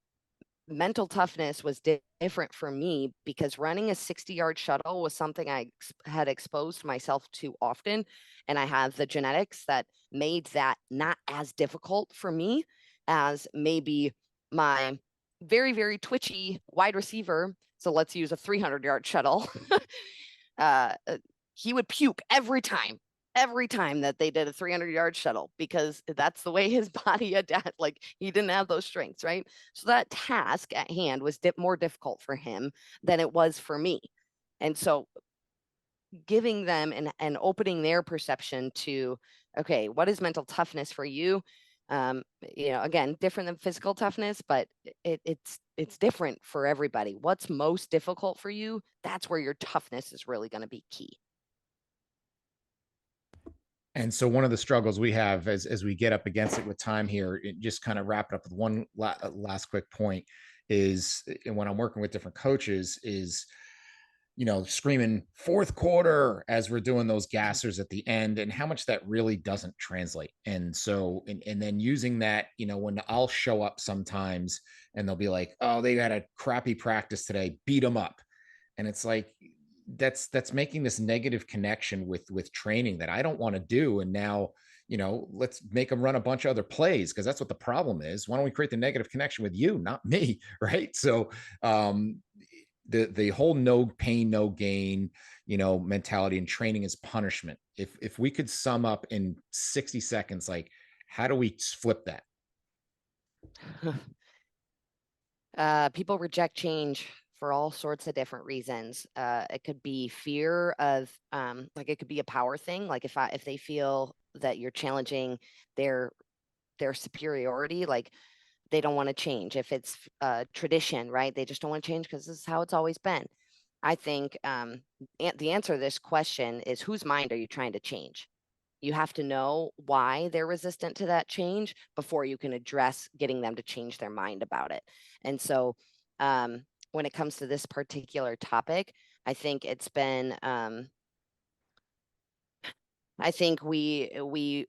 mental toughness was different for me because running a 60-yard shuttle was something I had exposed myself to often. And I have the genetics that made that not as difficult for me as maybe my very, very twitchy wide receiver. So let's use a 300-yard shuttle. He would puke every time that they did a 300-yard shuttle because that's the way his body adapted. Like he didn't have those strengths, right? So that task at hand was more difficult for him than it was for me. And so giving them and opening their perception to, okay, what is mental toughness for you? Again, different than physical toughness, but it's different for everybody. What's most difficult for you? That's where your toughness is really going to be key. And so one of the struggles we have as we get up against it with time here, just kind of wrap it up with one last quick point is when I'm working with different coaches is, screaming fourth quarter as we're doing those gassers at the end and how much that really doesn't translate. And so, and then using that, when I'll show up sometimes and they'll be like, oh, they had a crappy practice today, beat them up. And it's like, that's making this negative connection with training that I don't want to do. And now, let's make them run a bunch of other plays because that's what the problem is. Why don't we create the negative connection with you, not me? Right. So, the whole no pain, no gain, mentality and training is punishment. If we could sum up in 60 seconds, like, how do we flip that? People reject change for all sorts of different reasons. It could be fear of, it could be a power thing. Like if they feel that you're challenging their superiority, like they don't want to change. If it's tradition, right? They just don't want to change because this is how it's always been. I think the answer to this question is, whose mind are you trying to change? You have to know why they're resistant to that change before you can address getting them to change their mind about it. And so when it comes to this particular topic, I think it's been, I think we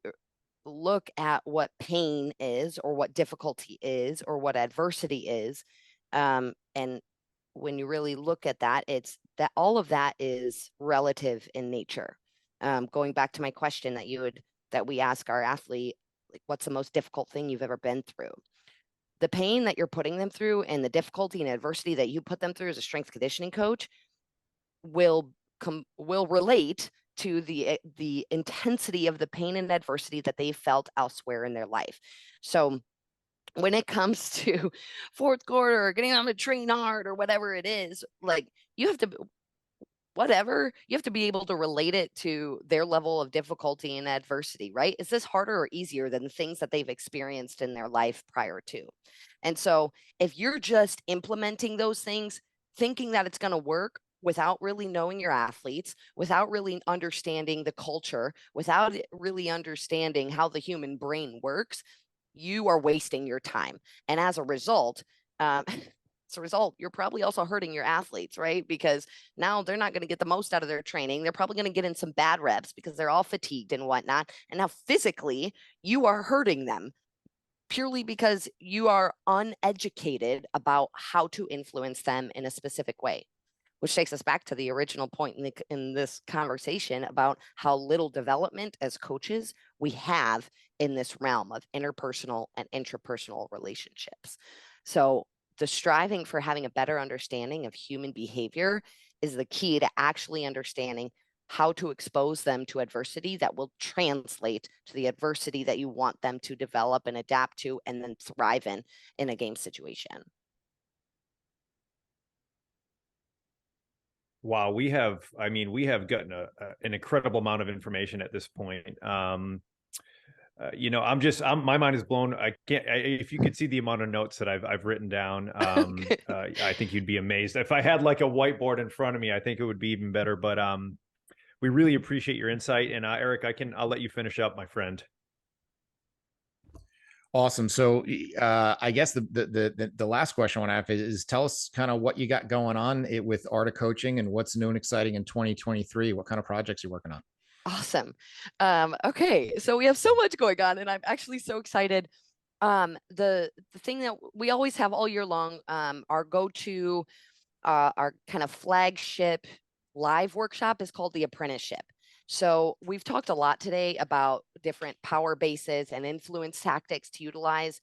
look at what pain is or what difficulty is or what adversity is. And when you really look at that, it's that all of that is relative in nature. Going back to my question that we ask our athlete, like, what's the most difficult thing you've ever been through? The pain that you're putting them through and the difficulty and adversity that you put them through as a strength conditioning coach will relate to the intensity of the pain and adversity that they felt elsewhere in their life. So when it comes to fourth quarter or getting them to train hard or whatever it is, like you have to be able to relate it to their level of difficulty and adversity, right? Is this harder or easier than the things that they've experienced in their life prior to? And so if you're just implementing those things, thinking that it's going to work without really knowing your athletes, without really understanding the culture, without really understanding how the human brain works, you are wasting your time. And as a result, As a result, you're probably also hurting your athletes, right? Because now they're not going to get the most out of their training. They're probably going to get in some bad reps because they're all fatigued and whatnot. And now physically, you are hurting them purely because you are uneducated about how to influence them in a specific way. Which takes us back to the original point in this conversation about how little development as coaches we have in this realm of interpersonal and intrapersonal relationships. So the striving for having a better understanding of human behavior is the key to actually understanding how to expose them to adversity that will translate to the adversity that you want them to develop and adapt to and then thrive in a game situation. Wow, we have gotten an incredible amount of information at this point. My mind is blown. If you could see the amount of notes that I've written down, I think you'd be amazed. If I had like a whiteboard in front of me, I think it would be even better. But we really appreciate your insight. And Eric, I'll let you finish up, my friend. Awesome. So I guess the last question I want to have is tell us kind of what you got going on with Art of Coaching and what's new and exciting in 2023. What kind of projects you're working on? Awesome. Okay, so we have so much going on, and I'm actually so excited. The thing that we always have all year long, our go-to, our kind of flagship live workshop is called the Apprenticeship. So we've talked a lot today about different power bases and influence tactics to utilize.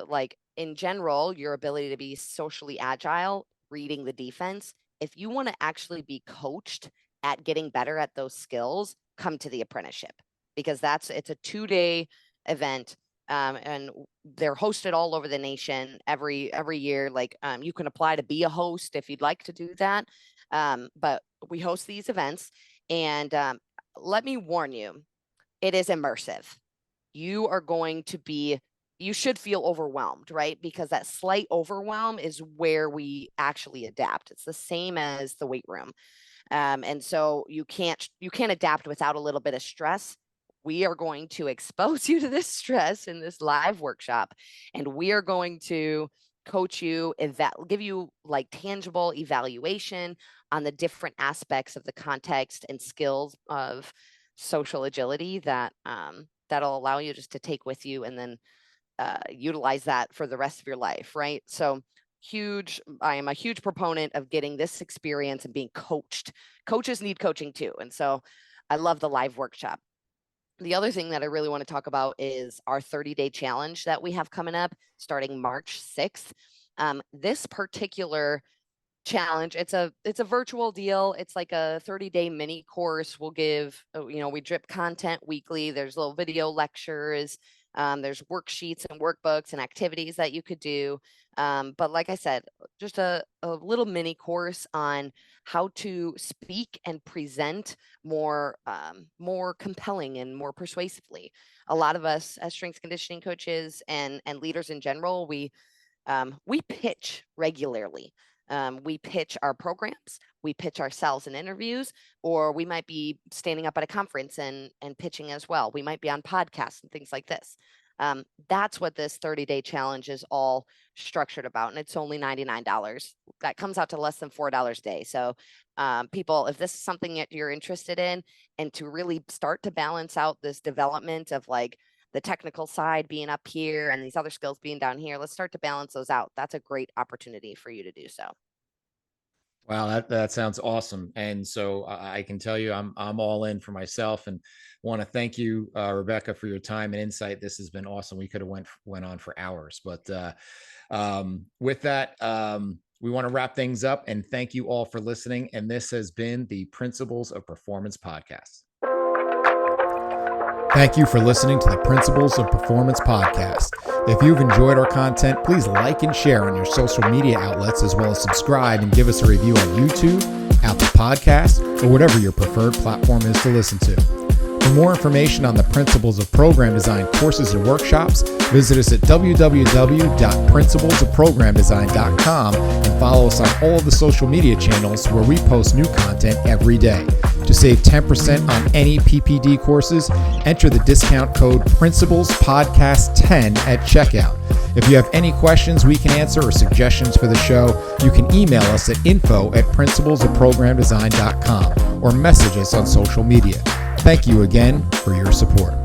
Like in general, your ability to be socially agile, reading the defense. If you want to actually be coached at getting better at those skills, come to the Apprenticeship, because it's a 2-day event. And they're hosted all over the nation every year. Like you can apply to be a host if you'd like to do that. But we host these events, and let me warn you, it is immersive. You should feel overwhelmed, right? Because that slight overwhelm is where we actually adapt. It's the same as the weight room. And so you can't adapt without a little bit of stress. We are going to expose you to this stress in this live workshop, and we are going to coach you, give you like tangible evaluation on the different aspects of the context and skills of social agility that'll allow you just to take with you and then utilize that for the rest of your life, right? So I am a huge proponent of getting this experience and being coached. Coaches need coaching too. And so I love the live workshop. The other thing that I really want to talk about is our 30-day challenge that we have coming up starting March 6th. This particular challenge, it's a virtual deal. It's like a 30-day mini course. We'll give, we drip content weekly. There's little video lectures. There's worksheets and workbooks and activities that you could do. But like I said, just a little mini course on how to speak and present more compelling and more persuasively. A lot of us as strength conditioning coaches and leaders in general, we pitch regularly. We pitch our programs, we pitch ourselves in interviews, or we might be standing up at a conference and pitching as well. We might be on podcasts and things like this. That's what this 30-day challenge is all structured about. And it's only $99. That comes out to less than $4 a day. So people, if this is something that you're interested in, and to really start to balance out this development of like the technical side being up here and these other skills being down here, let's start to balance those out. That's a great opportunity for you to do so. Wow, that sounds awesome. And so I can tell you I'm all in for myself, and want to thank you, Rebekah, for your time and insight. This has been awesome. We could have went on for hours, but with that, we want to wrap things up, and thank you all for listening. And this has been the Principles of Performance podcast. Thank you for listening to the Principles of Performance podcast. If you've enjoyed our content, please like and share on your social media outlets, as well as subscribe and give us a review on YouTube, Apple Podcasts, or whatever your preferred platform is to listen to. For more information on the Principles of Program Design courses and workshops, visit us at www.principlesofprogramdesign.com and follow us on all of the social media channels where we post new content every day. To save 10% on any PPD courses, enter the discount code PRINCIPLESPODCAST10 at checkout. If you have any questions we can answer or suggestions for the show, you can email us at info@principlesofprogramdesign.com or message us on social media. Thank you again for your support.